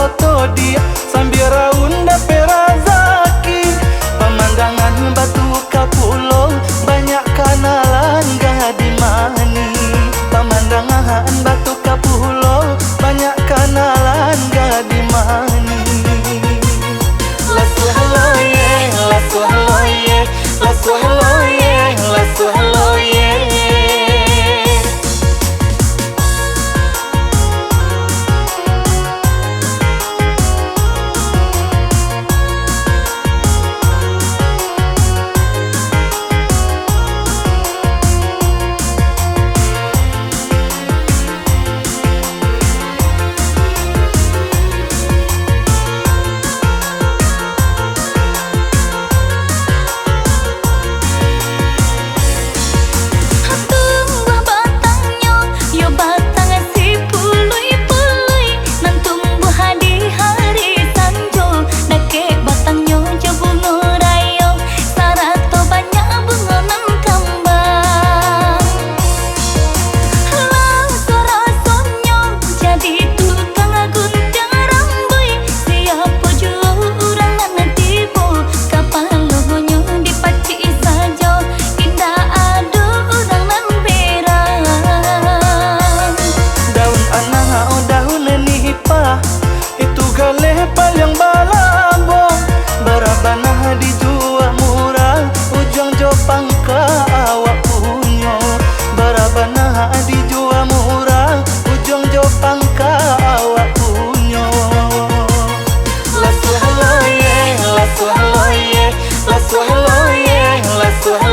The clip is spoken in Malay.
foto dia sambil raun dapat rezeki. Pemandangan batu kapulau banyak kenalan gadi mani. Pemandangan batu kapulau banyak kenalan gadi mani. Lasuhloye, lasuhloye, lasuhloye, lasuhloye. Itu galeh paling balabong, berabanah dijual murah, ujung jopang ke awak punyo. Berabanah dijual murah, ujung jopang ke awak punyo. Lasuhloye, lasuhloye, lasuhloye, lasuhloye.